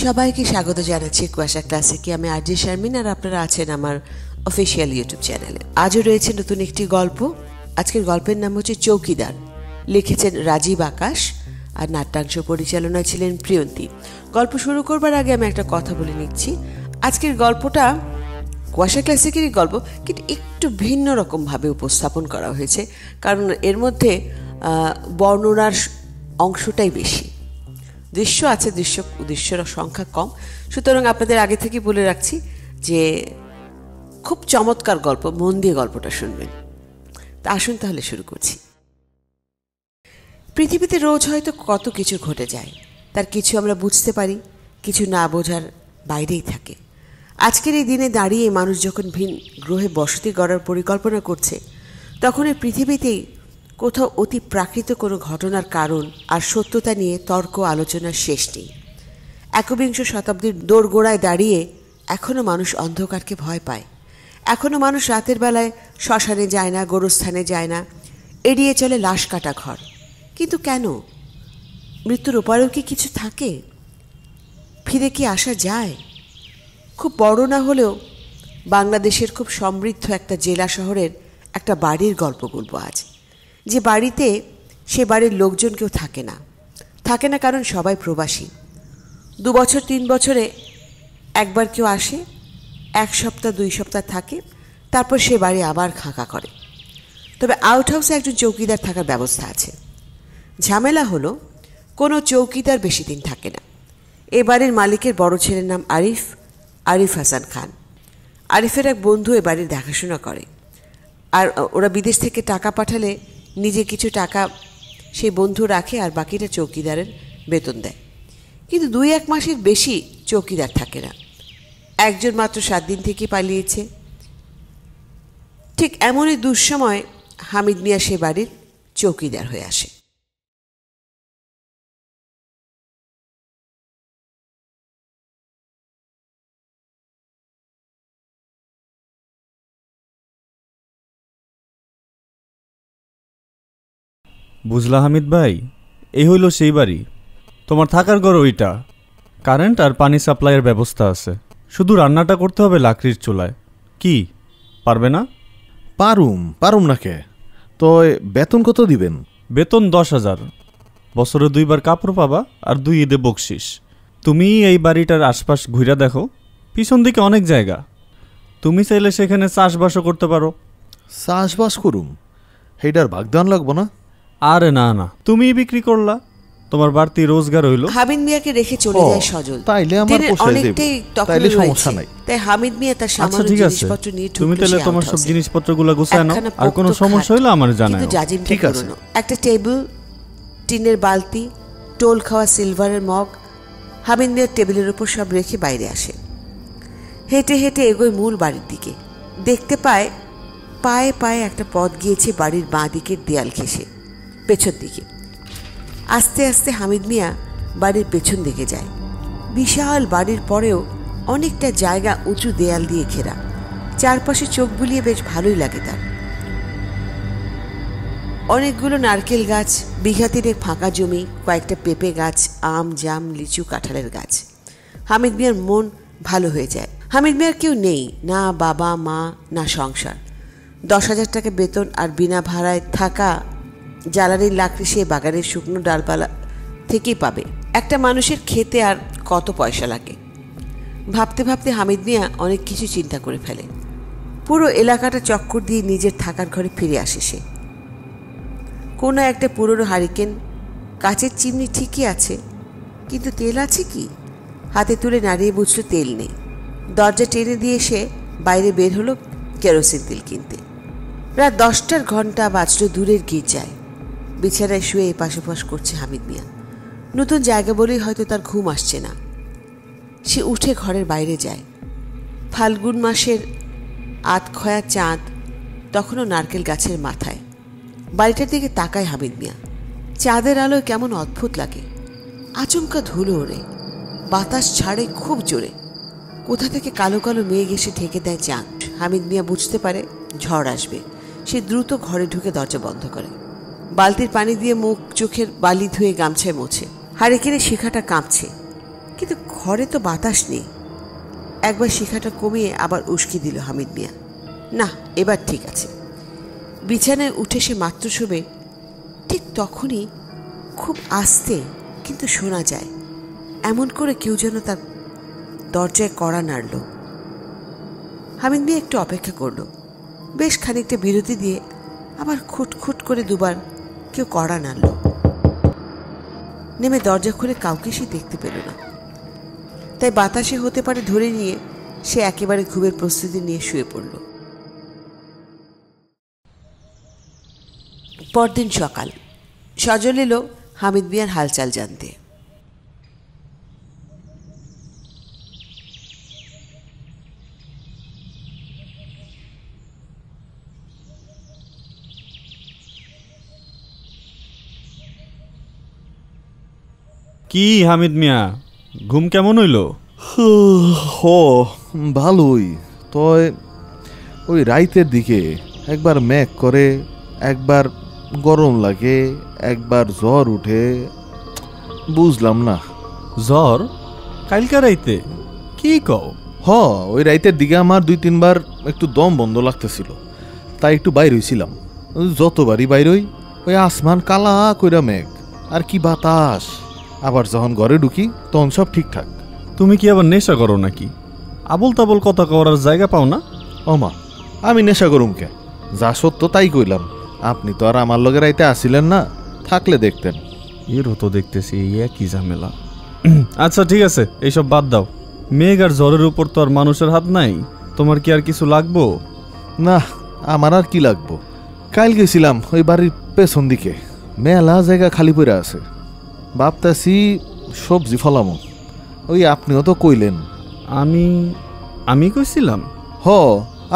সবাইকে স্বাগত জানাচ্ছি কুয়াশা ক্লাসিকে। আমি আরজে শারমিন, আর আপনারা আছেন আমার অফিসিয়াল ইউটিউব চ্যানেলে। আজও রয়েছে নতুন একটি গল্প। আজকের গল্পের নাম হচ্ছে চৌকিদার। লিখেছেন রাজীব আকাশ, আর নাট্যাংশ পরিচালনায় ছিলেন প্রিয়ন্তী। গল্প শুরু করবার আগে আমি একটা কথা বলে নিচ্ছি। আজকের গল্পটা কুয়াশা ক্লাসিকেরই গল্প, কিন্তু একটু ভিন্ন রকমভাবে উপস্থাপন করা হয়েছে, কারণ এর মধ্যে বর্ণনার অংশটাই বেশি। দৃশ্য আছে, দৃশ্যের সংখ্যা কম, সুতরাং আপনাদের আগে থেকে বলে রাখছি যে খুব চমৎকার গল্প, মন দিয়ে গল্পটা শুনবেন। তা আসুন তাহলে শুরু করছি। পৃথিবীতে রোজ হয়তো কত কিছু ঘটে যায়, তার কিছু আমরা বুঝতে পারি, কিছু না বোঝার বাইরেই থাকে। আজকের এই দিনে দাঁড়িয়ে মানুষ যখন ভিন গ্রহে বসতি গড়ার পরিকল্পনা করছে, তখন এই পৃথিবীতেই কোথাও অতি প্রাকৃত কোনো ঘটনার কারণ আর সত্যতা নিয়ে তর্ক আলোচনার শেষ নেই। একবিংশ শতাব্দীর দোরগোড়ায় দাঁড়িয়ে এখনও মানুষ অন্ধকারকে ভয় পায়। এখনও মানুষ রাতের বেলায় শ্মশানে যায় না, গোরস্থানে যায় না, এড়িয়ে চলে লাশ কাটা ঘর। কিন্তু কেন? মৃত্যুর ওপারেও কি কিছু থাকে? ফিরে কি আসা যায়? খুব বড় না হলেও বাংলাদেশের খুব সমৃদ্ধ একটা জেলা শহরের একটা বাড়ির গল্প বলবো আজ। যে বাড়িতে, সে বাড়ির লোকজন কেউ থাকে না, কারণ সবাই প্রবাসী। 2 বছর 3 বছরে একবার কেউ আসে, 1 সপ্তাহ 2 সপ্তাহ থাকে, তারপর সে বাড়ি আবার খাঁকা করে। তবে আউট হাউসে একজন চৌকিদার থাকার ব্যবস্থা আছে। ঝামেলা হলো, কোনো চৌকিদার বেশি দিন থাকে না। এ বাড়ির মালিকের বড় ছেলের নাম আরিফ হাসান খান। আরিফের এক বন্ধু এ বাড়ির দেখাশোনা করে, আর ওরা বিদেশ থেকে টাকা পাঠালে নিজে কিছু টাকা সেই বন্ধু রাখে, আর বাকিটা চৌকিদারের বেতন দেয়। কিন্তু 2-1 মাসের বেশি চৌকিদার থাকে না। একজন মাত্র 7 দিন থেকে পালিয়েছে। ঠিক এমনই দুঃসময় হামিদ মিয়া সে বাড়ির চৌকিদার হয়ে আসে। বুঝলা হামিদ ভাই, এই হইল সেই বাড়ি। তোমার থাকার ঘর ওইটা। কারেন্ট আর পানি সাপ্লাইয়ের ব্যবস্থা আছে, শুধু রান্নাটা করতে হবে লাকড়ির চুলায়। কি পারবে না? পারুম না কে। তো বেতন কত দিবেন? বেতন 10,000, বছরে 2 বার কাপড় পাবা, আর 2 ঈদে বকশিস। তুমি এই বাড়িটার আশপাশ ঘুরে দেখো, পিছন দিকে অনেক জায়গা। তুমি চাইলে সেখানে চাষবাসও করতে পারো। চাষবাস করুম, সেইটার ভাগদান লাগবো না? আরে না, তুমি বিক্রি করলা, তোমার বাড়তি রোজগার হইল। হামিদ মিয়াকে রেখে চলে যায় সজল। তাইলে আমার পোষায় দেব, তাইলে সমস্যা নাই। তাই হামিদ মিয়া তার সামান্য জিনিসপত্র নিয়ে তুমি তাহলে তোমার সব জিনিসপত্রগুলো গুছায় নাও, আর কোনো সমস্যা হইলে আমার জানাও। ঠিক আছে। একটা টেবিল, টিনের বালতি, টোল খাওয়া সিলভারের মগ হামিদ মিয়ার টেবিলের উপর সব রেখে বাইরে আসে। হেঁটে হেঁটে এগোয় মূল বাড়ির দিকে। দেখতে পায় পায়ে পায়ে একটা পথ গিয়েছে বাড়ির বাঁ দিকের দেয়াল ঘেঁষে পেছন দিকে। আস্তে আস্তে হামিদ মিয়া বাড়ির পেছন দিকে যায়। বিশাল বাড়ির পরেও অনেকটা জায়গা উঁচু দেয়াল দিয়ে ঘেরা। চারপাশে চোখ বুলিয়ে বেশ ভালোই লাগে তার। অনেকগুলো নারকেল গাছ, বিঘা 3 ফাঁকা জমি, কয়েকটা পেঁপে গাছ, আম, জাম, লিচু, কাঁঠালের গাছ। হামিদ মিয়ার মন ভালো হয়ে যায়। হামিদ মিয়ার কেউ নেই, না বাবা মা, না সংসার। 10,000 টাকা বেতন আর বিনা ভাড়ায় থাকা জ্বালানির লাকড়ি সে বাগানের শুকনো ডালপালা থেকেই পাবে। একটা মানুষের খেতে আর কত পয়সা লাগে? ভাবতে ভাবতে হামিদ মিয়া অনেক কিছু চিন্তা করে ফেলে। পুরো এলাকাটা চক্কর দিয়ে নিজের থাকার ঘরে ফিরে আসে সে। কোনো একটা পুরনো হারিকেন, কাচের চিমনি ঠিকই আছে, কিন্তু তেল আছে কি? হাতে তুলে নাড়িয়ে বুঝলো তেল নেই। দরজা টেনে দিয়ে সে বাইরে বের হলো কেরোসিন তেল কিনতে। রাত 10টার ঘন্টা বাজলো দূরের গির্জায়। বিছানায় শুয়ে এপাশ ওপাশ করছে হামিদ মিয়া। নতুন জায়গা বলেই হয়তো তার ঘুম আসছে না। সে উঠে ঘরের বাইরে যায়। ফাল্গুন মাসের আধখয়া চাঁদ তখনও নারকেল গাছের মাথায়। বাড়িটার দিকে তাকায় হামিদ মিয়া। চাঁদের আলোয় কেমন অদ্ভুত লাগে। আচমকা ধুলো ওড়ে, বাতাস ছাড়ে খুব জোরে। কোথা থেকে কালো কালো মেঘ এসে ঢেকে দেয় চাঁদ। হামিদ মিয়া বুঝতে পারে ঝড় আসবে। সে দ্রুত ঘরে ঢুকে দরজা বন্ধ করে। বালতির পানি দিয়ে মুখ চোখের বালি ধুয়ে গামছায় মোছে। হারিকেনের শিখাটা কাঁপছে। কিন্তু ঘরে তো বাতাস নেই। একবার শিখাটা কমিয়ে আবার উস্কি দিল হামিদ মিয়া। না, এবার ঠিক আছে। বিছানায় উঠে সে মাত্র শোবে, ঠিক তখনই খুব আস্তে কিন্তু শোনা যায় এমন করে কেউ যেন তার দরজায় কড়া নাড়ল। হামিদ মিয়া একটু অপেক্ষা করল, বেশ খানিকটা বিরতি দিয়ে আবার খুটখুট করে দুবার কেউ কড়া নাড়ল। নেমে দরজা খুলে কাউকে সে দেখতে পেল না। তাই বাতাসে হতে পারে ধরে নিয়ে সে একেবারে ঘুমের প্রস্তুতি নিয়ে শুয়ে পড়ল। পরদিন সকাল সজল এলো হামিদ মিয়ার হালচাল জানতে। কি হামিদ মিয়া, ঘুম কেমন হইল? ভালোই। তয় ওই রাইতের দিকে একবার মেঘ করে, একবার গরম লাগে, একবার জ্বর উঠে, বুঝলাম না। জ্বর কালকা রাইতে? কি কও? ওই রাইতের দিকে আমার 2-3 বার একটু দম বন্ধ লাগতেছিল, তাই একটু বাইর হইছিলাম। যতবারই বাইর হই ওই আসমান কালা কইরা মেঘ আর কি বাতাস। আবার যখন ঘরে ঢুকি তখন সব ঠিকঠাক। তুমি কি আবার নেশা করো নাকি? আবল তাবল কথা কওয়ার জায়গা পাও না? মা, আমি নেশা করুম কে? যা সত্য তাই কইলাম। আপনি তো আর আমার লগে রাইতে আসিলেন না, থাকলে দেখতেন। এরও তো দেখতেছি এই একই ঝামেলা। আচ্ছা ঠিক আছে, এইসব বাদ দাও। মেঘ আর জ্বরের উপর তো আর মানুষের হাত নাই। তোমার কি আর কিছু লাগবো? না, আমার আর কি লাগবো। কাল গেছিলাম ওই বাড়ির পেছন দিকে, মেলা জায়গা খালি পড়ে আছে। ভাবতেছি সবজি ফলামো। ওই আপনিও তো কইলেন। আমি কইছিলাম?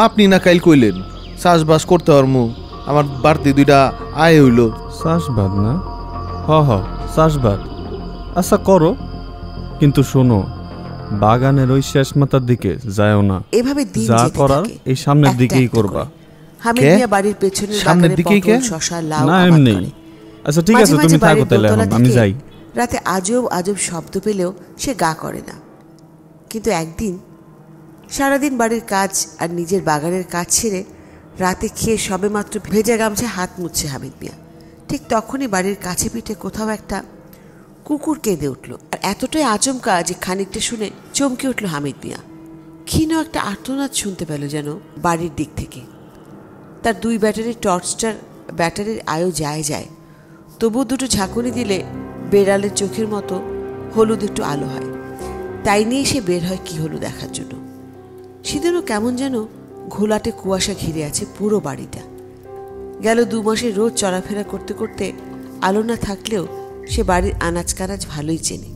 আপনি না কাইল কইলেন চাষবাস করতে পারমু, আমার বাড়তি 2টা আয় হইল। চাষবাদ না? চাষবাদ। আচ্ছা করো, কিন্তু শোনো, বাগানের ওই শেষ মাথার দিকে যায়ও না। এভাবে দিন যা যেতে করার থাকে, এই সামনের একটা দিকেই একটা করবা। করে। হামিদ মিয়া বাড়ির পেছনের সামনের বাগানে দিকেই পটল, শসা, লাউ না আবাদ এমনি। করে। আচ্ছা ঠিক আছে, মাঝে তুমি মাঝে থাকো বাড়ির তাহলে, দোতলা এখন আমি থেকে যাই। রাতে আজব আজব শব্দ পেলেও সে গা করে না। কিন্তু একদিন সারাদিন বাড়ির কাজ আর নিজের বাগানের কাজ ছেড়ে রাতে খেয়ে সবেমাত্র ভেজা গামছা হাত মুছছে হামিদ মিয়া। ঠিক তখনই বাড়ির কাছে পিঠে কোথাও একটা কুকুর কেঁদে উঠল। আর এতটাই আচমকা যে খানিকটা শুনে চমকে উঠল হামিদ মিয়া। ক্ষীণ একটা আর্তনাদ শুনতে পেল যেন বাড়ির দিক থেকে। তার 2 ব্যাটারির টর্চটার ব্যাটারির আয়ও যায়, তবু 2টো ঝাঁকুনি দিলে বেড়ালের চোখের মতো হলুদ একটু আলো হয়। তাই নিয়ে সে বের হয় কি হলো দেখার জন্য। সেদিনও কেমন যেন ঘোলাটে কুয়াশা ঘিরে আছে পুরো বাড়িটা। গেল 2 মাসে রোজ চলাফেরা করতে করতে আলো না থাকলেও সে বাড়ির আনাজ কানাজ ভালোই চেনে।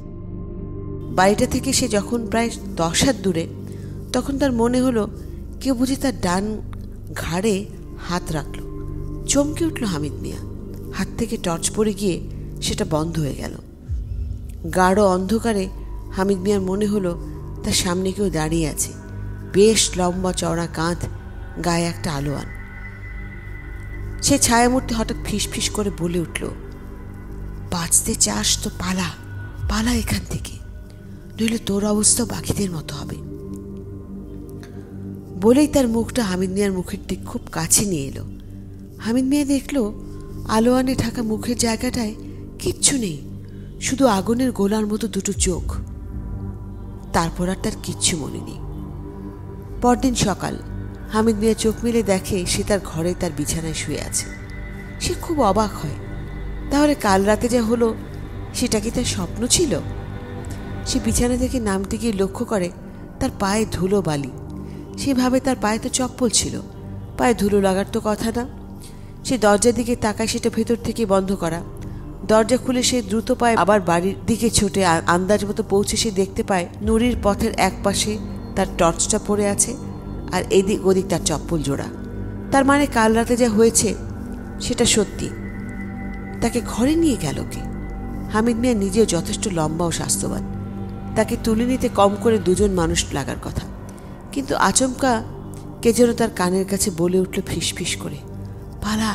বাড়িটা থেকে সে যখন প্রায় 10 হাত দূরে, তখন তার মনে হলো কেউ বুঝি তার ডান ঘাড়ে হাত রাখল। চমকে উঠল হামিদ মিয়া। হাত থেকে টর্চ পড়ে গিয়ে সেটা বন্ধ হয়ে গেল। গাঢ় অন্ধকারে হামিদ মিয়ার মনে হলো তার সামনে কেউ দাঁড়িয়ে আছে, বেশ লম্বা চওড়া কাঁধ, গায়ে একটা আলোয়ান। সে ছায়ামূর্তি হঠাৎ ফিস করে বলে উঠল, বাঁচতে চাস তো পালা, পালা এখান থেকে, নইলে তোর অবস্থা বাকিদের মতো হবে। বলেই তার মুখটা হামিদ মিয়ার মুখের ঠিক খুব কাছে নিয়ে এলো। হামিদ মিয়া দেখল আলোয়ানে ঢাকা মুখের জায়গাটায় কিচ্ছু নেই, শুধু আগুনের গোলার মতো 2টো চোখ। তারপর আর তার কিচ্ছু মনে নেই। পরদিন সকাল হামিদ মিয়া চোখ মেলে দেখে সে তার ঘরে তার বিছানায় শুয়ে আছে। সে খুব অবাক হয়, তাহলে কাল রাতে যা হলো সেটা কি তার স্বপ্ন ছিল? সে বিছানা থেকে নামতে গিয়ে লক্ষ্য করে তার পায়ে ধুলো বালি। সেভাবে তার পায়ে তো চপ্পল ছিল, পায়ে ধুলো লাগার তো কথা না। সে দরজার দিকে তাকায়, সেটা ভেতর থেকে বন্ধ করা। দরজা খুলে সে দ্রুত পায়ে আবার বাড়ির দিকে ছুটে আন্দাজ মতো পৌঁছে সে দেখতে পায় নুরির পথের এক পাশে তার টর্চটা পড়ে আছে, আর এদিক ওদিক তার চপ্পল জোড়া। তার মানে কাল রাতে যা হয়েছে সেটা সত্যি। তাকে ঘরে নিয়ে গেল কে? হামিদ মিয়া নিজেও যথেষ্ট লম্বা ও স্বাস্থ্যবান, তাকে তুলে নিতে কম করে 2 জন মানুষ লাগার কথা। কিন্তু আচমকা কে যেন তার কানের কাছে বলে উঠল ফিস করে, পালা,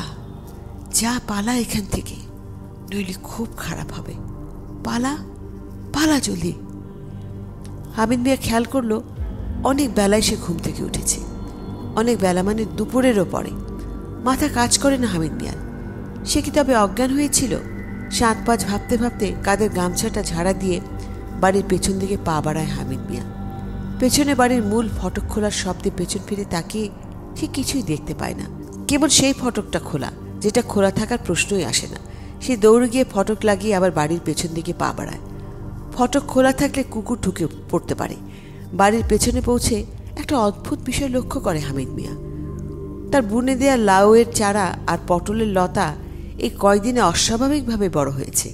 যা পালা এখান থেকে, নইলে খুব খারাপ হবে, পালা, পালা জলদি। হামিদ মিয়া খেয়াল করলো অনেক বেলায় সে ঘুম থেকে উঠেছে। অনেক বেলা মানে দুপুরেরও পরে। মাথা কাজ করে না হামিদ মিয়ার। সে কি তবে অজ্ঞান হয়েছিল? সাত পাঁচ ভাবতে ভাবতে কাঁধের গামছাটা ঝাড়া দিয়ে বাড়ির পেছন দিকে পা বাড়ায় হামিদ মিয়া। পেছনে বাড়ির মূল ফটক খোলার শব্দে পেছন ফিরে তাকিয়ে সে কিছুই দেখতে পায় না, কেবল সেই ফটকটা খোলা যেটা খোলা থাকার প্রশ্নই আসে না। সে দৌড়ে গিয়ে ফটক লাগিয়ে আবার বাড়ির পেছন দিকে পা বাড়ায়। ফটক খোলা থাকলে কুকুর ঢুকে পড়তে পারে। বাড়ির পেছনে পৌঁছে একটা অদ্ভুত বিষয় লক্ষ্য করে হামিদ মিয়া। তার বুনে দেয়া লাউয়ের চারা আর পটলের লতা এই কয়দিনে অস্বাভাবিকভাবে বড় হয়েছে।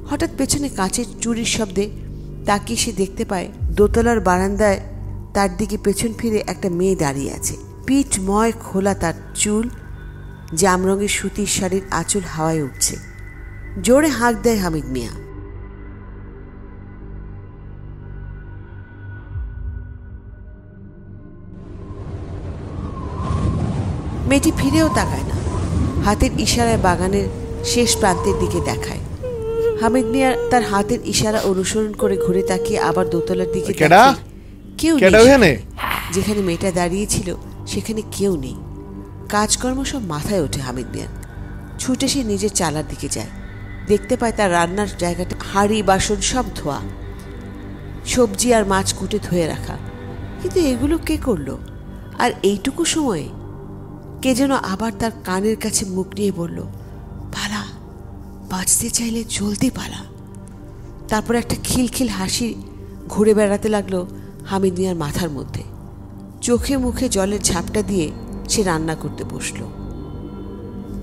হঠাৎ পেছনে কাঁচের চুরির শব্দে তাকিয়ে সে দেখতে পায় দোতলার বারান্দায় তার দিকে পেছন ফিরে একটা মেয়ে দাঁড়িয়ে আছে। পিঠময় খোলা তার চুল, জাম রঙের সুতির শাড়ির আঁচল হাওয়ায় উঠছে। জোরে হাঁক দেয় হামিদ মিয়া। মেয়েটি ফিরেও তাকায় না, হাতের ইশারায় বাগানের শেষ প্রান্তের দিকে দেখায়। হামিদ মিয়া তার হাতের ইশারা অনুসরণ করে ঘুরে তাকিয়ে আবার দোতলার দিকে দেখে কেউ নেই। যেখানে মেয়েটা দাঁড়িয়েছিল সেখানে কেউ নেই। কাজকর্ম সব মাথায় ওঠে হামিদ মিয়ার। ছুটে সে নিজের চালার দিকে যায়। দেখতে পায় তার রান্নার জায়গাটা হাঁড়ি বাসন সব ধোয়া, সবজি আর মাছ কুটে ধুয়ে রাখা। কিন্তু এগুলো কে করলো? আর এইটুকু সময়ে কে যেন আবার তার কানের কাছে মুখ নিয়ে বলল, পালা, বাঁচতে চাইলে জলদি পালা। তারপর একটা খিলখিল হাসি ঘুরে বেড়াতে লাগলো হামিদ মিয়ার মাথার মধ্যে। চোখে মুখে জলের ঝাপটা দিয়ে সে রান্না করতে বসল।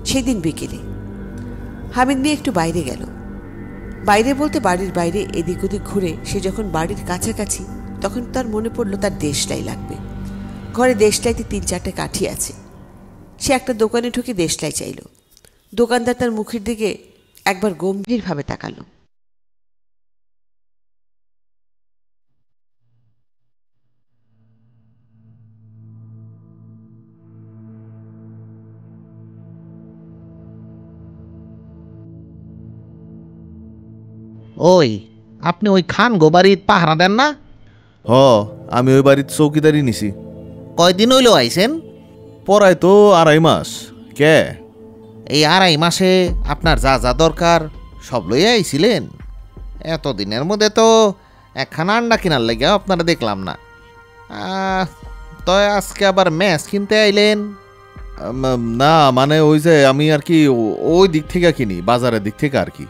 সেদিন বিকেলে হামিদ মিয়া একটু বাইরে গেল। বাইরে বলতে বাড়ির বাইরে এদিক ওদিক ঘুরে সে যখন বাড়ির কাছাকাছি তখন তার মনে পড়ল তার দেশলাই লাগবে। ঘরে দেশলাইতে ৩-৪টে কাঠি আছে। সে একটা দোকানে ঢুকে দেশলাই চাইল। দোকানদার তার মুখের দিকে একবার গম্ভীরভাবে তাকালো। ওই আপনি ওই খান গো বাড়িত পাহারা দেন না? আমি ওই বাড়ির চৌকিদারি নিছি। কয়দিন হইলো আইছেন? পড়ায় তো 2.5 মাস। কে? এই 2.5 মাসে আপনার যা যা দরকার সব লইয়া আইছিলেন? এতদিনের মধ্যে তো একখানা আন্ডা কিনার লেগে আপনারা দেখলাম না। তো আজকে আবার ম্যাচ কিনতে আইলেন? না মানে ওই যে আমি আর কি ওই দিক থেকে কিনি, বাজারের দিক থেকে আর কি।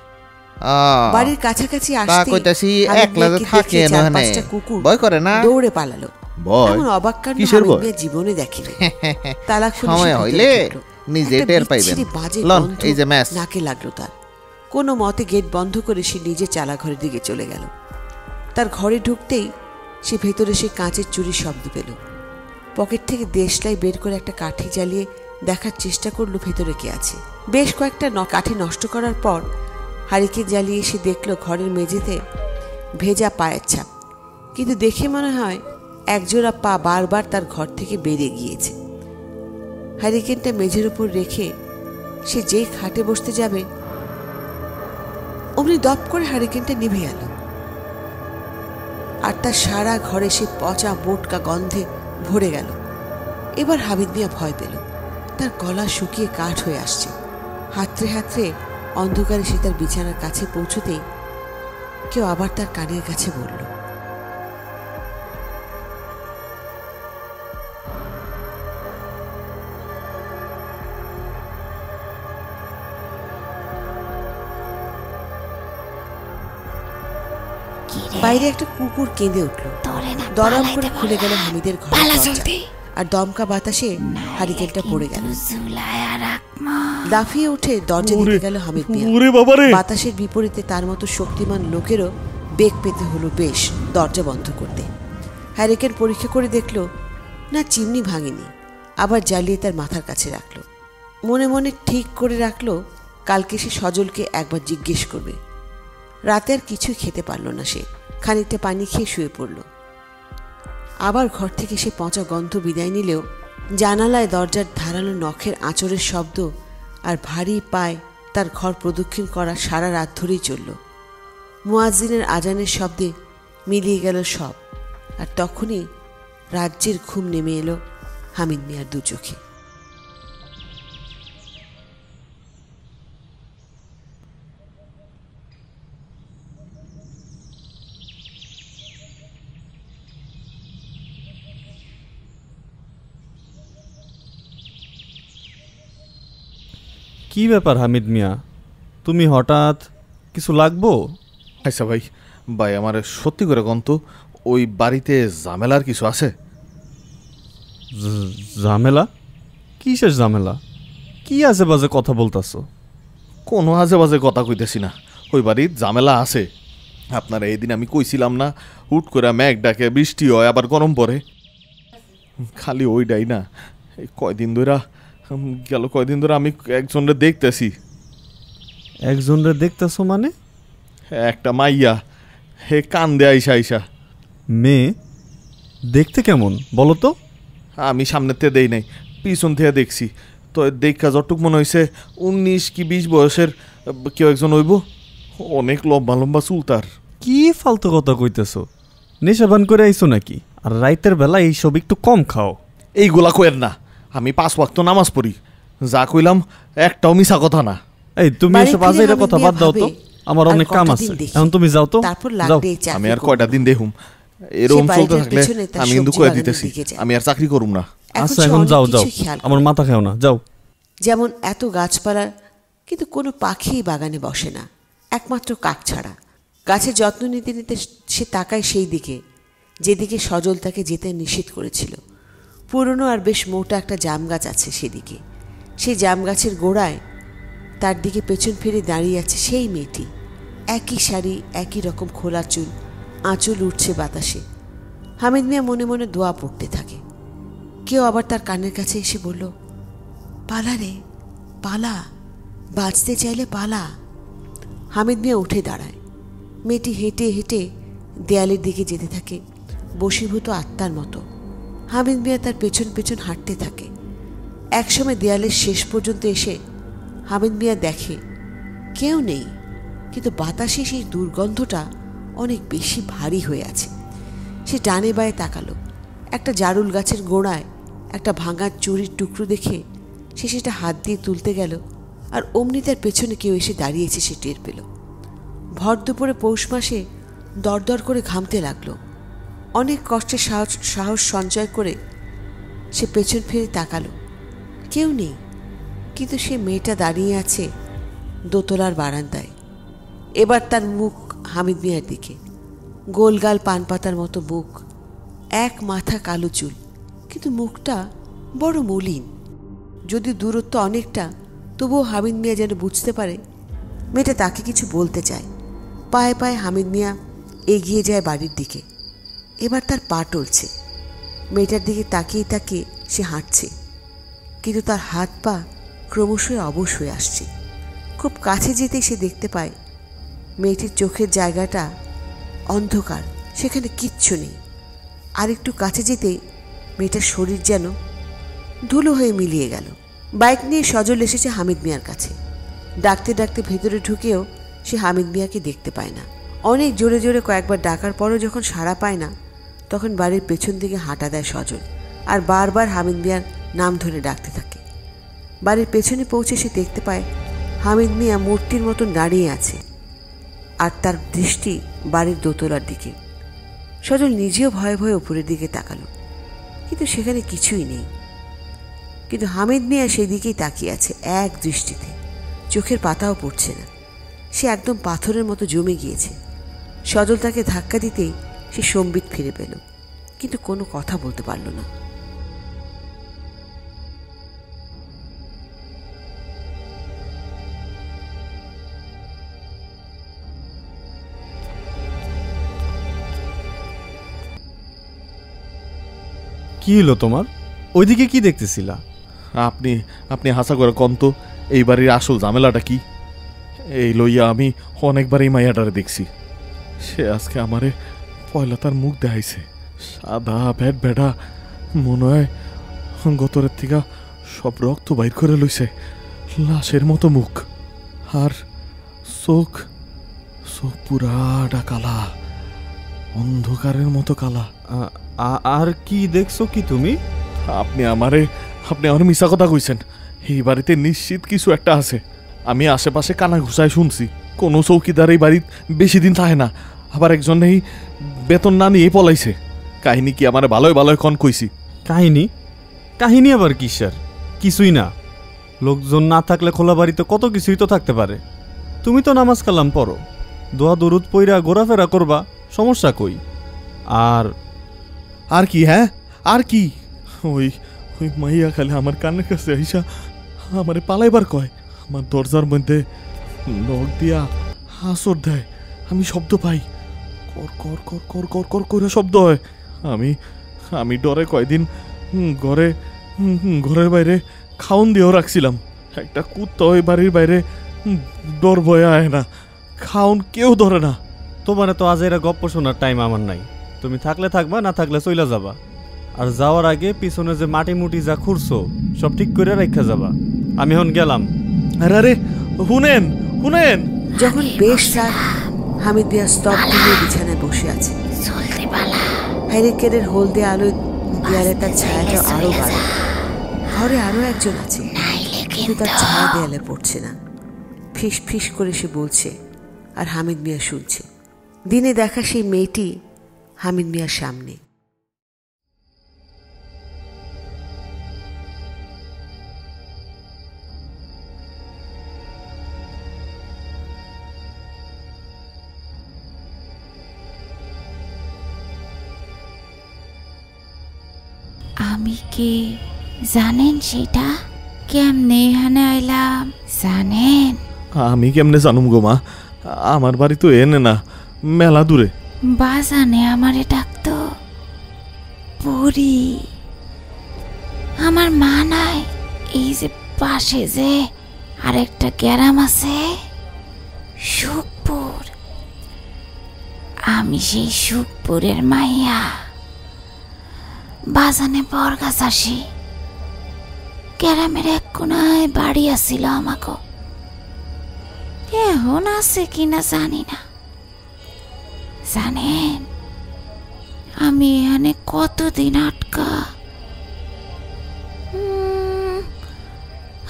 বাড়ির কাছাকাছি আসতেই কইতাছি একলা যে থাকে না, ভয় করে না? দৌড়ে পালালো। এমন অবাক কাণ্ড আমি জীবনে দেখিনি। তালা খুলে সময় হইলে নিজে টের পাইবেন। লন এই যে ম্যাচ। নাকে লাগলো তার। কোনো মতে গেট বন্ধ করে সে নিজে চালা ঘরের দিকে চলে গেল। তার ঘরে ঢুকতেই সে ভেতরে সে কাঁচের চুরির শব্দ পেল। পকেট থেকে দেশলাই বের করে একটা কাঠি জ্বালিয়ে দেখার চেষ্টা করলো ভেতরে কে আছে। বেশ কয়েকটা কাঠি নষ্ট করার পর হারিকেন জ্বালিয়ে সে দেখলো ঘরের মেঝেতে ভেজা পায়ের ছাপ। কিন্তু দেখে মনে হয় একজোড়া পা বারবার তার ঘর থেকে বেরিয়ে গিয়েছে। হারিকেনটা মেঝের উপর রেখে সে যেই খাটে বসতে যাবে অমনি দপ করে হারিকেনটা নিভে গেল। আর তার সারা ঘরে সে পচা মোটকা গন্ধে ভরে গেল। এবার হামিদ মিয়া ভয় পেল। তার গলা শুকিয়ে কাঠ হয়ে আসছে। হাতড়ে হাতড়ে অন্ধকারে সে তার বিছানার কাছে পৌঁছতেই কেউ আবার তার কানের কাছে বলল, বাইরে একটা কুকুর কেঁদে উঠল। দরম করে খুলে গেল হামিদের ঘর, আর দমকা বাতাসে হারিকেনটা পড়ে গেল। লাফিয়ে উঠে দরজা দিতে গেল হামিদ মিয়া। বাতাসের বিপরীতে তার মতো শক্তিমান লোকেরও বেগ পেতে হলো বেশ দরজা বন্ধ করতে। হ্যারিকেন পরীক্ষা করে দেখল না, চিমনি ভাঙেনি। আবার জ্বালিয়ে তার মাথার কাছে রাখলো। মনে মনে ঠিক করে রাখলো কালকে সে সজলকে একবার জিজ্ঞেস করবে। রাতে আর কিছুই খেতে পারল না সে। খানিকটা পানি খেয়ে শুয়ে পড়ল। আবার ঘর থেকে সে পচা গন্ধ বিদায় নিলেও জানালায় দরজার ধারালো নখের আঁচড়ের শব্দ আর ভারী পায় তার ঘর প্রদক্ষিণ করা সারা রাত ধরেই চলল। মুয়াজ্জিনের আজানের শব্দে মিলিয়ে গেল সব। আর তখনই রাজ্যের ঘুম নেমে এলো হামিদ মিয়ার দু চোখে। কি ব্যাপার হামিদ মিয়া, তুমি হঠাৎ কিছু লাগবো? আচ্ছা ভাই, ভাই আমার সত্যি করে কন্ত, ওই বাড়িতে ঝামেলার কিছু আছে? ঝামেলা? কিসের ঝামেলা? কি আজে বাজে কথা বলতাছো? কোনো আজে বাজে কথা কইতেছি না, ওই বাড়ির ঝামেলা আছে। আপনারা এই দিন আমি কইছিলাম না, হুট করে মেঘ ডাকে, বৃষ্টি হয়, আবার গরম পড়ে। খালি ওইটাই না, এই কয়দিন ধরে আমি একজনরে দেখতেছি। একজনরে দেখতেছো মানে? একটা মাইয়া, হে কান্দে আইসা আইসা। মেয়ে? দেখতে কেমন বলো তো? আমি সামনের থেকে দেই নাই, পিছন থেকে দেখছি। তো দেখা যতটুক মনে হয়েছে 19 কি 20 বয়সের কেউ একজন হইব। অনেক লম্বা লম্বা চুল তার। কি ফালতু কথা কইতেছো? নেশাবান করে আইছো নাকি? আর রাইতের বেলা এইসব একটু কম খাও। এইগুলা কইেন না, আমি 5 ওয়াক্ত নামাজ পড়ি। যা কইলাম একটাও মিছা কথা না। এই তুমি এসব আজের কথা বাদ দাও তো, আমার অনেক কাম আছে। এখন তুমি যাও তো, যাও। আমি আর কয়টা দিন দেখুম, এরকম চলতে থাকলে আমি কিন্তু কয়ে দিতেছি আমি আর চাকরি করুম না। আচ্ছা এখন যাও যাও, আমার মাথা খেও না, যাও। যেমন এত গাছপালা, কিন্তু কোনো পাখি বাগানে বসে না, একমাত্র কাক ছাড়া। গাছের যত্ন নিতে নিতে সে তাকায় সেই দিকে যেদিকে সজল তাকে যেতে নিষেধ করেছিল। পুরনো আর বেশ মোটা একটা জাম গাছ আছে সেদিকে। সেই জাম গাছের গোড়ায় তার দিকে পেছন ফিরে দাঁড়িয়ে আছে সেই মেয়েটি। একই শাড়ি, একই রকম খোলা চুল, আঁচল উঠছে বাতাসে। হামিদ মিয়া মনে মনে দোয়া পড়তে থাকে। কেউ আবার তার কানের কাছে এসে বলল, পালা রে পালা, বাঁচতে চাইলে পালা। হামিদ মিয়া উঠে দাঁড়ায়। মেয়েটি হেঁটে হেঁটে দেয়ালের দিকে যেতে থাকে বশীভূত আত্মার মতো। হামিদ মিয়া তার পেছন পেছন হাঁটতে থাকে। একসময় দেয়ালের শেষ পর্যন্ত এসে হামিদ মিয়া দেখে কেউ নেই, কিন্তু বাতাসে সেই দুর্গন্ধটা অনেক বেশি ভারী হয়ে আছে। সে ডানে বায়ে তাকালো। একটা জারুল গাছের গোড়ায় একটা ভাঙা চুরির টুকরো দেখে সে সেটা হাত দিয়ে তুলতে গেল, আর অমনি তার পেছনে কেউ এসে দাঁড়িয়েছে সে টের পেল। ভর দুপুরে পৌষ মাসে দরদর করে ঘামতে লাগলো। অনেক কষ্টে সাহস সঞ্চয় করে সে পেছন ফিরে তাকালো। কেউ নেই, কিন্তু সে মেয়েটা দাঁড়িয়ে আছে দোতলার বারান্দায়। এবার তার মুখ হামিদ মিয়ার দিকে। গোলগাল পান পাতার মতো মুখ, এক মাথা কালো চুল, কিন্তু মুখটা বড় মলিন। যদি দূরত্ব অনেকটা, তবুও হামিদ মিয়া যেন বুঝতে পারে মেয়েটা তাকে কিছু বলতে চায়। পায়ে পায়ে হামিদ মিয়া এগিয়ে যায় বাড়ির দিকে। এবার তার পা টলছে। মেয়েটার দিকে তাকিয়ে তাকিয়ে সে হাঁটছে, কিন্তু তার হাত পা ক্রমশই অবশ হয়ে আসছে। খুব কাছে যেতেই সে দেখতে পায় মেয়েটির চোখের জায়গাটা অন্ধকার, সেখানে কিচ্ছু নেই। আর একটু কাছে যেতেই মেয়েটার শরীর যেন ধুলো হয়ে মিলিয়ে গেল। বাইক নিয়ে সজল এসেছে হামিদ মিয়ার কাছে। ডাকতে ডাকতে ভেতরে ঢুকেও সে হামিদ মিয়াকে দেখতে পায় না। অনেক জোরে জোরে কয়েকবার ডাকার পরও যখন সাড়া পায় না, তখন বাড়ির পেছন দিকে হাঁটা দেয় সজল, আর বারবার হামিদ মিয়ার নাম ধরে ডাকতে থাকে। বাড়ির পেছনে পৌঁছে সে দেখতে পায় হামিদ মিয়া মূর্তির মতন দাঁড়িয়ে আছে, আর তার দৃষ্টি বাড়ির দোতলার দিকে। সজল নিজেও ভয়ে ভয়ে উপরের দিকে তাকালো, কিন্তু সেখানে কিছুই নেই। কিন্তু হামিদ মিয়া সেই দিকেই তাকিয়ে আছে এক দৃষ্টিতে, চোখের পাতাও পড়ছে না। সে একদম পাথরের মতো জমে গিয়েছে। সজল তাকে ধাক্কা দিতেই সে সম্বিত ফিরে পেল, কিন্তু কোনো কথা বলতে পারল না। কি হলো তোমার? ওইদিকে কি দেখতেছিলা? আপনি আপনি হাসা করে কন্ত, এই বাড়ির আসল ঝামেলাটা কি? এই লইয়া আমি অনেকবার এই মাইয়াটারে দেখছি। সে আজকে আমারে পয়লা তার মুখ দেখাইছে, সাদা ভ্যাট ভেড়া, মনে হয় গতরের থেকে সব রক্ত বাইর করে লইছে, লাশের মতো মুখ। আর চোখ চোখ পুরাটা কালা, অন্ধকারের মতো কালা। আর কি দেখছো কি তুমি? আপনি আমার মিশা কথা কইছেন। এই বাড়িতে নিশ্চিত কিছু একটা আছে। আমি আশেপাশে কানা ঘুষায় শুনছি কোনো চৌকিদার এই বাড়ির বেশি দিন থাকে না, আবার একজন এই বেতন না নিয়ে পলাইছে। কাহিনী কি আমার ভালোই ভালোই কন কইছি? কাহিনী আবার কিসের? কিছুই না। লোকজন না থাকলে খোলা বাড়িতে কত কিছুই তো থাকতে পারে। তুমি তো নামাজ কালাম পড়ো, দোয়া দরুদ পইরা ঘোরাফেরা করবা, সমস্যা কই? আর কি? হ্যাঁ আর কি? ওই ওই মাইয়া খালি আমার কানের কাছে আইসা আমারে পালাইবার কয়। আমার দরজার মধ্যে নখ দিয়া হাসর দেয়, আমি শব্দ পাই, কর কর কর কর কর কর করে শব্দ হয়। আমি ডরে কয়দিন ঘরের বাইরে খাউন দিয়েও রাখছিলাম। একটা কুত্তা ওই বাড়ির বাইরে ডর ভয়ে আয় না, খাউন কেউ ধরে না। তোমার তো আজ এরা গপ্প শোনার টাইম আমার নাই। তুমি থাকলে থাকবা, না থাকলে চইলা যাবা। আর যাওয়ার আগে পিছনে যে মাটি মুটি যা খুঁড়ছো সব ঠিক করে রাখা যাবা। আমি এখন গেলাম। আরে শুনেন। যখন বেশ রাত, হামিদ মিয়া স্তব্ধ হয়ে বিছানায় বসে আছে। হ্যারিকেনের হলদে আলোয় দেয়ালে তার ছায়াটা আরো বাড়ে। ঘরে আরো একজন আছে, কিন্তু তার ছায়া দেয়ালে পড়ছে না। ফিস ফিস করে সে বলছে, আর হামিদ মিয়া শুনছে। দিনে দেখা সেই মেয়েটি হামিদ মিয়ার সামনে। আমি কে জানেন? সেটা কেমনে এখানে আইলাম জানেন? আমি কেমনে জানুম গো মা? আমার বাড়ি তো এনে না, মেলা দূরে। বাজানে আমারে ডাকতো পরি। আমার মা নাই। এই যে পাশে যে আরেকটা গ্রাম আছে, সুখপুর, আমি সেই সুখপুরের মাইয়া। বাজানে বরগাছ আসি, গ্রামের এক কোনায় বাড়ি আসিল আমাকে। এখন আছে কিনা জানি না। জানেন আমি এখানে কতদিন আটকা?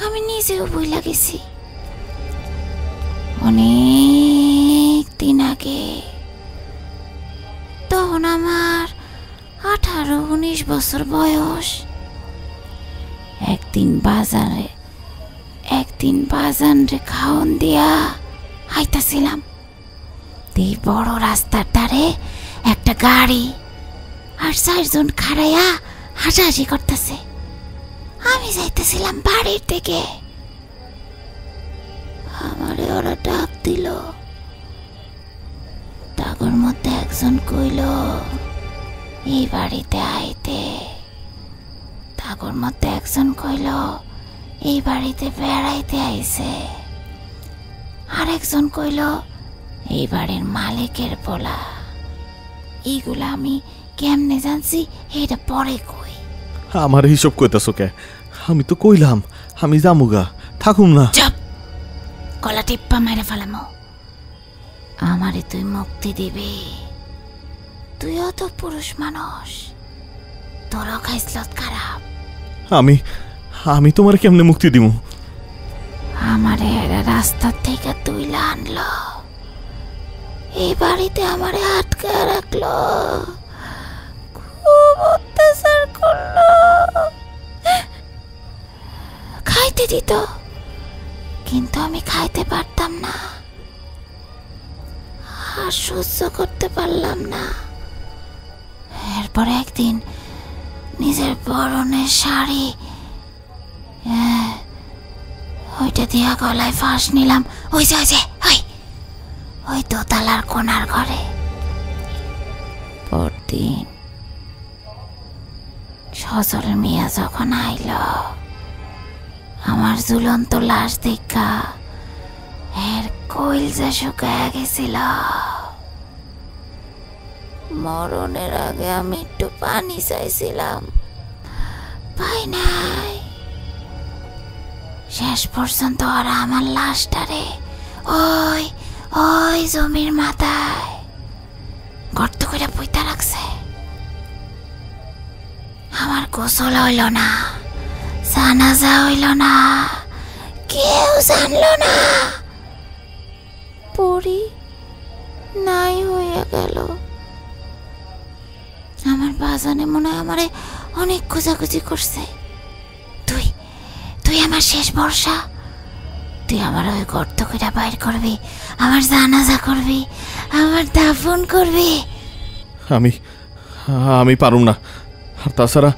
আমি নিজেও বইলা গেছি। অনেক দিন আগে, তখন আমার 18-19 বছর বয়স। একদিন বাজারে খাওন দিয়া আইতাছিলাম। এই বড় রাস্তার ধারে একটা গাড়ি আর 4 জন খাড়াইয়া হাসাহাসি করতেছে। আমি যাইতেছিলাম বাড়ির দিকে। আমারে ওরা ডাক দিল। ডাকের মধ্যে একজন কইল এই বাড়িতে আইতে। ডাকের মধ্যে একজন কইল এই বাড়িতে বেড়াইতে আইছে। আরেকজন কইল এই বাড়ির মালিকের পোলা। এইগুলা আমি কেমনে জানছি এটা পরে কই। আমার হিসাব কইতাছো কে? আমি তো কইলাম আমি জামুগা, থাকুম না। চুপ! গলা টিপ্পা মেরে ফেলামো। আমারে তুই মুক্তি দিবি? তুইও তো পুরুষ মানুষ, তোরও খাইসলত খারাপ। আমি তোমার কেমনে মুক্তি দিব? আমারে এরা রাস্তার থেকে তুইলা আনলো, এই বাড়িতে আমারে আটকায় রাখলো, খুব অত্যাচার করলো, খাইতে দিত, কিন্তু আমি খাইতে পারতাম না, আর সহ্য করতে পারলাম না। এরপরে একদিন নিজের পরনের শাড়ি ওইটা দিয়া গলায় ফাঁস নিলাম। ওই দোতলার কোনার ঘরে। পরদিন সজল মিয়া যখন আইল, আমার ঝুলন্ত লাশ দেখা এর কইলজা শুকায়া গেছিল। মরণের আগে আমি একটু পানি চাইছিলাম, পাই নাই। শেষ পর্যন্ত ওরা আমার লাশটারে ওই ওই জমির মাথায় গর্ত করে পুঁতা রাখছে। আমার গোসল হইল না, জানাজা হইল না, কেউ জানলো না, পরি নাই হইয়া গেল। আমার বাজানে মনে হয় আমারে অনেক খোঁজাখুঁজি করছে। তুই তুই আমার শেষ ভরসা। তুই আমার ওই গর্ত করে বাইর করবি, আমার জানাজা করবি, আমার দাফন করবি। আমি পারুম না। আর তাছাড়া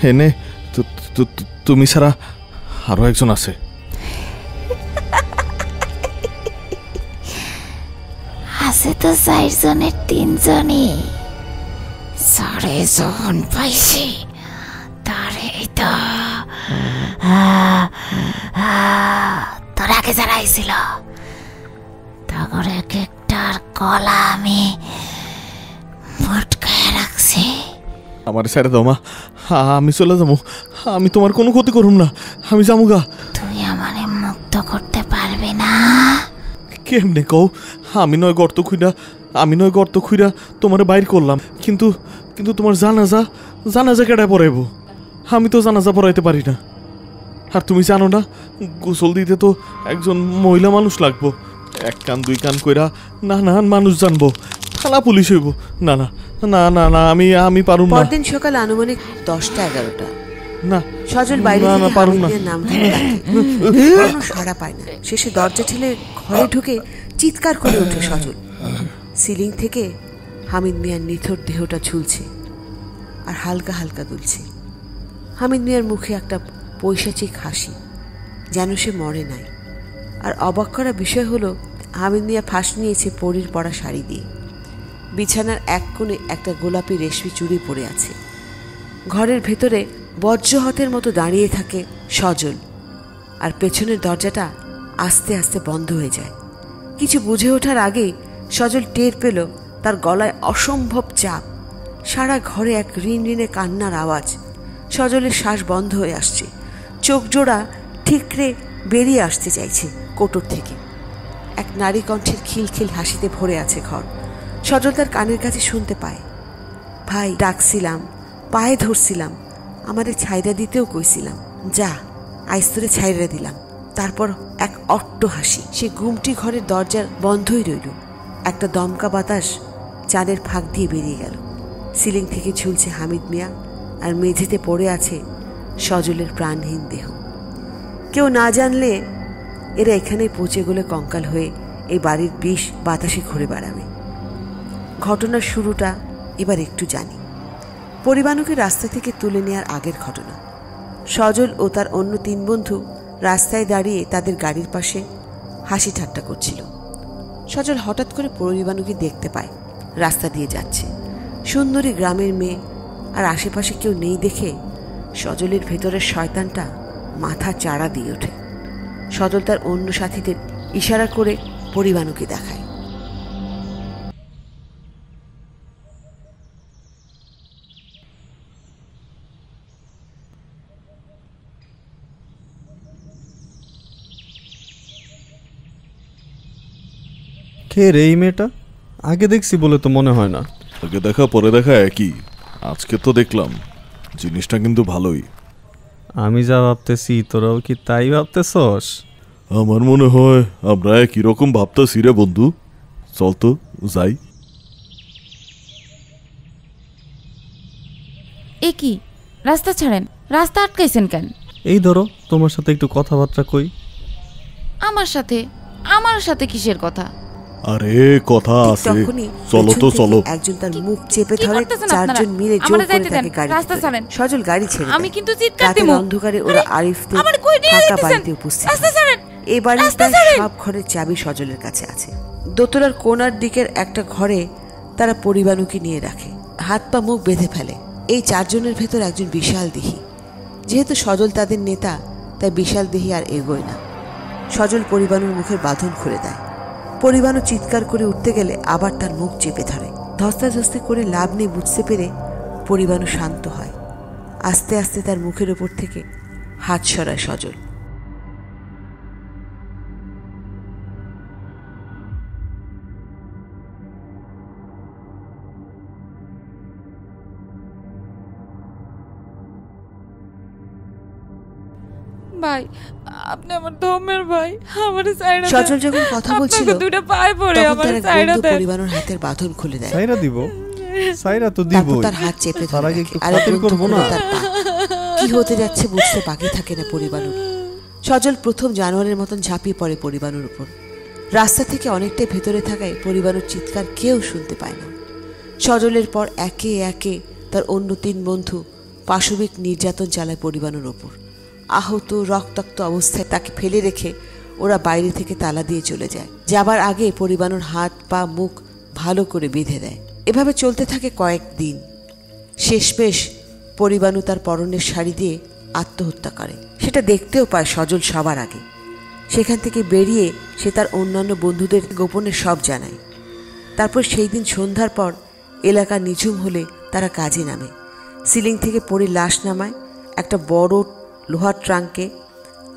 এনে তুমি ছাড়া আরো একজন আছে। আছে তো 4 জনের 3 জনই। সারে জন পাইছি তারে তো তোর আগে যারা আইছিল তখন এক একটার গলা আমি মটকায় রাখছি। আমার ছেড়ে দাও মা, আমি চলে যাবো। আমি তোমার কোনো ক্ষতি করুম না, আমি যাবো গা। তুই আমারে মুক্ত করতে পারবি না। কেমনে কও? আমি নয় গর্ত খুইরা তোমার বাইর করলাম, কিন্তু তোমার জানাজা কেটায় পড়াইব? আমি তো জানাজা পড়াইতে পারি না। আর তুমি জানো না, গোসল দিতে তো একজন মহিলা মানুষ লাগবো। 1 কান 2 কান কইরা নানান মানুষ জানবো, থানা পুলিশ হইব। না না না না না, আমি পারুম না। পরদিন সকাল আনুমানিক 10টা 11টা। না সজল বাইরে না, থেকে পারুম না। হামিদ মিয়ার নাম ধরে ডাকে, কোনো সাড়া পায় না। শেষে দরজা ঠেলে ঘরে ঢুকে চিৎকার করে ওঠে সজল। সিলিং থেকে হামিদ মিয়ার নিথর দেহটা ঝুলছে আর হালকা হালকা দুলছে। হামিদ মিয়ার মুখে একটা পৈশাচিক হাসি, যেন সে মরে নাই। আর অবাক করা বিষয় হলো, হামিদ মিয়া ফাঁস নিয়েছে পরীর পরা শাড়ি দিয়ে। বিছানার এক কোণে একটা গোলাপি রেশমি চুড়ি পরে আছে। ঘরের ভেতরে বজ্রহতের মতো দাঁড়িয়ে থাকে সজল, আর পেছনের দরজাটা আস্তে আস্তে বন্ধ হয়ে যায়। কিছু বুঝে ওঠার আগেই সজল টের পেল তার গলায় অসম্ভব চাপ। সারা ঘরে এক রিনরিনে কান্নার আওয়াজ। সজলের শ্বাস বন্ধ হয়ে আসছে, চোখ জোড়া ঠিকরে বেরিয়ে আসতে চাইছে কোটর থেকে। এক নারী কণ্ঠের খিলখিল হাসিতে ভরে আছে ঘর। সজল তার কানের কাছে শুনতে পায়, ভাই ডাকছিলাম, পায়ে ধরছিলাম, আমাদের ছাইরা দিতেও কইছিলাম, যা আইস্তরে ছাইরা দিলাম। তারপর এক অট্ট হাসি। সে ঘুমটি ঘরের দরজার বন্ধই রইল। একটা দমকা বাতাস চাঁদের ফাঁক দিয়ে বেরিয়ে গেল। সিলিং থেকে ঝুলছে হামিদ মিয়া, আর মেঝেতে পড়ে আছে সজলের প্রাণহীন দেহ। কেউ না জানলে এরা এখানেই পচে গলে কঙ্কাল হয়ে এই বাড়ির বিষ বাতাসে ঘুরে বেড়াবে। ঘটনার শুরুটা এবার একটু জানি। পরিবানুকে রাস্তা থেকে তুলে নেওয়ার আগের ঘটনা। সজল ও তার অন্য 3 বন্ধু রাস্তায় দাঁড়িয়ে তাদের গাড়ির পাশে হাসি ঠাট্টা করছিল। সজল হঠাৎ করে পরিবানুকে দেখতে পায় রাস্তা দিয়ে যাচ্ছে। সুন্দরী গ্রামের মেয়ে, আর আশেপাশে কেউ নেই দেখে সজলের ভেতরের শয়তানটা মাথা চাড়া দিয়ে ওঠে। সজল তার অন্য সাথীদের ইশারা করে পরিবানুকে দেখায়। কে রে এই মেয়েটা? আগে দেখছি বলে তো মনে হয় না। আগে দেখা পরে দেখা একই। আজকে তো দেখলাম, জিনিসটা কিন্তু ভালোই। আমি যা ভাবতেছি তোরাও কি তাই ভাবতেছস? আমার মনে হয় আমরা একই রকম ভাবতেছি রে বন্ধু। চল তো যাই। এ কি, রাস্তা ছাড়েন, রাস্তা আটকাইছেন কেন? এই ধরো, তোমার সাথে একটু কথাবার্তা কই। আমার সাথে কিসের কথা? আরে কথা আছে, তখনই চলো তো চলো। একজন তার মুখ চেপে কি ধরে, করতেছেন 4 আপনারা? জন মিলে জোর আমারে করে যাইতে দেন, তাকে গাড়ি রাস্তা ছাড়েন। সজল গাড়ি ছেড়ে আমি দেয়। কিন্তু চিৎকার রাতের দেবো। অন্ধকারে ওরা আরিফদের আমারে কই নিয়ে ফাঁকা যাইতেছেন? বাড়িতে উপস্থিত রাস্তা হয়। ছাড়েন, এই বাড়ির রাস্তা প্রায় ছাড়েন। সব ঘরের চাবি সজলের কাছে আছে। দোতলার কোণার দিকের একটা ঘরে তারা পরিবানুকে নিয়ে রাখে, হাত পা মুখ বেঁধে ফেলে। এই 4 জনের ভেতর একজন বিশাল দেহী। যেহেতু সজল তাদের নেতা, তাই বিশাল দেহী আর এগোয় না। সজল পরিবানুর মুখের বাঁধন খুলে দেয়। পরিবানু চিৎকার করে উঠতে গেলে আবার তার মুখ চেপে ধরে। ধস্তাধস্তি করে লাভ নেই বুঝতে পেরে পরিবানু শান্ত হয়। আস্তে আস্তে তার মুখের ওপর থেকে হাত সরায় সজল। ভাই আপনি আমার ধর্মের ভাই, আমার সাইরা দেন। সজল যখন কথা বলছিল আপনাকে দুইটা পায়ে পড়ে তখন আমার তার এক সাইরা বন্ধু দেন। পরিবারের হাতের বাঁধন খুলে দেয়। সাইরা দিব, সাইরা তো তারপর দিবই। তার হাত চেপে তার ধরে আগে রাখে। একটু আরেক খাতির বন্ধু করবো না? খুলে তার পা। কি হতে যাচ্ছে বুঝতে বাকি থাকে না পরিবানুর। সজল প্রথম জানোয়ারের মতন ঝাঁপিয়ে পড়ে পরিবানুর উপর। রাস্তা থেকে অনেকটাই ভেতরে থাকায় পরিবানুর চিৎকার কেউ শুনতে পায় না। সজলের পর একে একে তার অন্য 3 বন্ধু পাশবিক নির্যাতন চালায় পরিবানুর ওপর। আহত রক্তাক্ত অবস্থায় তাকে ফেলে রেখে ওরা বাইরে থেকে তালা দিয়ে চলে যায়। যাবার আগে পরিবানুর হাত পা মুখ ভালো করে বেঁধে দেয়। এভাবে চলতে থাকে কয়েকদিন। শেষমেশ পরিবানু তার পরনের শাড়ি দিয়ে আত্মহত্যা করে। সেটা দেখতেও পায় সজল সবার আগে। সেখান থেকে বেরিয়ে সে তার অন্যান্য বন্ধুদের গোপনে সব জানায়। তারপর সেই দিন সন্ধ্যার পর এলাকা নিঝুম হলে তারা কাজে নামে। সিলিং থেকে পড়ে লাশ নামায়। একটা বড় লোহার ট্রাঙ্কে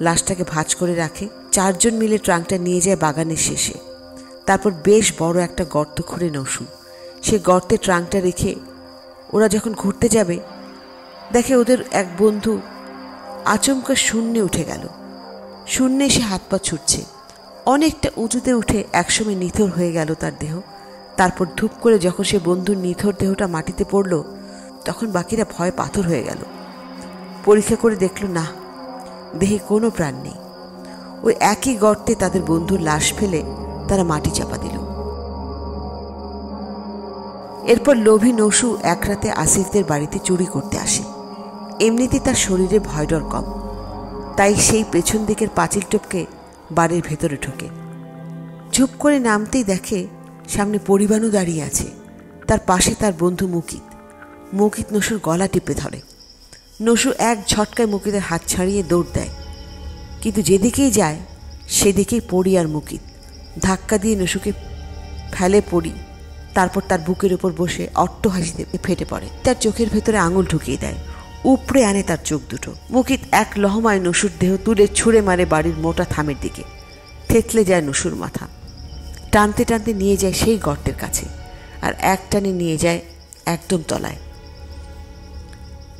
লাশটাকে ভাঁজ করে রাখে। 4 জন মিলে ট্রাঙ্কটা নিয়ে যায় বাগানের শেষে। তারপর বেশ বড় একটা গর্ত খুঁড়ে নসু। সে গর্তে ট্রাঙ্কটা রেখে ওরা যখন ঘুরতে যাবে দেখে ওদের এক বন্ধু আচমকা শূন্যে উঠে গেল। শূন্যে সে হাত পা ছুটছে। অনেকটা উঁচুতে উঠে একসময় নিথর হয়ে গেল তার দেহ। তারপর ধূপ করে যখন সে বন্ধুর নিথর দেহটা মাটিতে পড়ল তখন বাকিরা ভয় পাথর হয়ে গেল। পরীক্ষা করে দেখল না, দেহে কোনো প্রাণ নেই। ওই একই গর্তে তাদের বন্ধুর লাশ ফেলে তারা মাটি চাপা দিল। এরপর লোভী নসু এক রাতে আসিফদের বাড়িতে চুরি করতে আসে। এমনিতে তার শরীরে ভয় ডর কম, তাই সেই পেছন দিকের পাঁচিল টপকে বাড়ির ভেতরে ঢোকে। চুপ করে নামতেই দেখে সামনে পরিবানু দাঁড়িয়ে আছে। তার পাশে তার বন্ধু মুকিত। মুকিত নসুর গলা টিপে ধরে। নসু এক ঝটকায় মুকিতের হাত ছাড়িয়ে দৌড় দেয়, কিন্তু যেদিকেই যায় সেদিকেই পড়ি আর মুকিত ধাক্কা দিয়ে নসুকে ফেলে পড়ি। তারপর তার বুকের উপর বসে অট্ট হাসিতে ফেটে পড়ে। তার চোখের ভেতরে আঙুল ঢুকিয়ে দেয়, উপড়ে আনে তার চোখ দুটো। মুকিত এক লহমায় নসুর দেহ তুলে ছুঁড়ে মারে বাড়ির মোটা থামের দিকে। থেতলে যায় নসুর মাথা। টানতে টানতে নিয়ে যায় সেই গর্তের কাছে, আর এক টানে নিয়ে যায় একদম তলায়।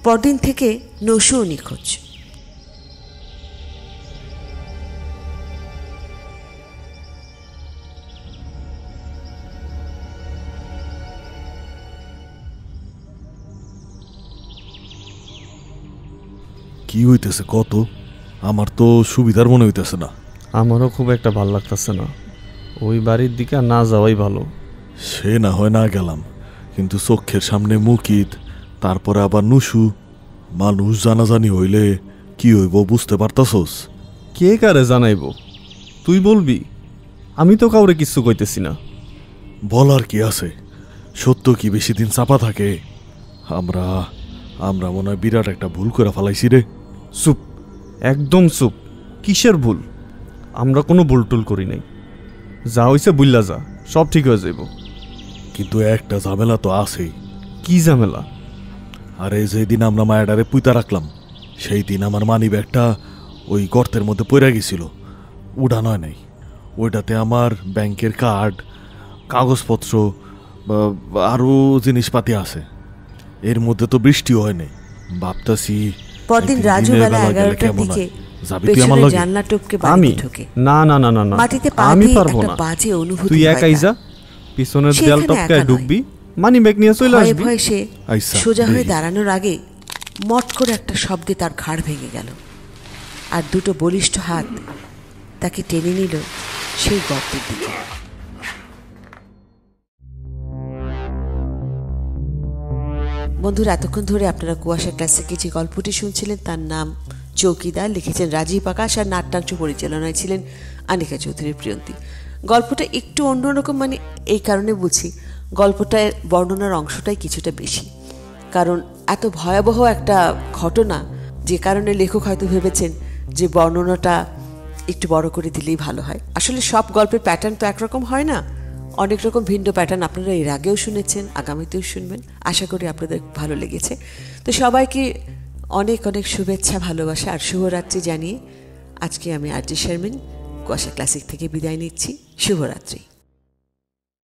পরদিন থেকে নসুও নিখোঁজ। কি হইতেছে কত? আমার তো সুবিধার মনে হইতেছে না। আমারও খুব একটা ভাল লাগতেছে না। ওই বাড়ির দিকে না যাওয়াই ভালো। সে না হয় না গেলাম, কিন্তু চোখের সামনে মুকিত, তারপরে আবার নুসু। মানুষ জানাজানি হইলে কি হইব বুঝতে পারতাছস? কে কারে জানাইব? তুই বলবি? আমি তো কাউরে কিছু কইতেছি না। বলার কি আছে? সত্য কি বেশি দিন চাপা থাকে? আমরা আমরা মনে হয় বিরাট একটা ভুল করে ফেলাইছি রে। চুপ, একদম চুপ। কিসের ভুল? আমরা কোনো ভুল টুল করি নাই। যা হইছে বুল্লা যা, সব ঠিক হয়ে যাইব। কিন্তু একটা ঝামেলা তো আছেই। কি ঝামেলা? আরে যেদিন আমরা মায়াডারে পুইতা রাখলাম সেই দিন আমার মানি ব্যাগটা ওই গর্তের মধ্যে পড়ে গেছিল, উড়ানো হয় নাই। ওইটাতে আমার ব্যাংকের কার্ড, কাগজপত্র, আরও জিনিসপাতি আছে। এর মধ্যে তো বৃষ্টিও হয় নাই। ভাবতাছি পরদিন রাজু বেলা 11টার দিকে পেছনের জানলা টপকে বাড়িতে ঢোকে। না না না না না, মাটিতে পা আমি দিয়ে পারবো একটা না। বাজে অনুভূতি তুই হয় একাই তার। যা, পিছনের সে দেয়াল এখানে টপকায় একা ঢুকবি, মানি ব্যাগ নিয়ে চলে ভয়ে আসবি। ভয়ে সে আইসা, সোজা হয়ে দেখি। দাঁড়ানোর আগে মট করে একটা শব্দে তার ঘাড় ভেঙে গেল, আর দুটো বলিষ্ঠ হাত তাকে টেনে নিল সেই গর্তের দিকে। বন্ধুরা, এতক্ষণ ধরে আপনারা কুয়াশা ক্লাসিকে যে গল্পটি শুনছিলেন তার নাম চৌকিদার, লিখেছেন রাজীব আকাশ, আর নাট্যাংশ পরিচালনায় ছিলেন আনিকা চৌধুরী প্রিয়ন্তী। গল্পটা একটু অন্যরকম, মানে এই কারণে বলছি, গল্পটার বর্ণনার অংশটাই কিছুটা বেশি, কারণ এত ভয়াবহ একটা ঘটনা যে কারণে লেখক হয়তো ভেবেছেন যে বর্ণনাটা একটু বড় করে দিলেই ভালো হয়। আসলে সব গল্পের প্যাটার্ন তো একরকম হয় না, অনেক রকম ভিন্ন প্যাটার্ন আপনারা এর আগেও শুনেছেন, আগামীতেও শুনবেন। আশা করি আপনাদের ভালো লেগেছে। তো সবাইকে অনেক অনেক শুভেচ্ছা, ভালোবাসা আর শুভরাত্রি জানিয়ে আজকে আমি আরজে শারমিন কুয়াশা ক্লাসিক থেকে বিদায় নিচ্ছি। শুভরাত্রি।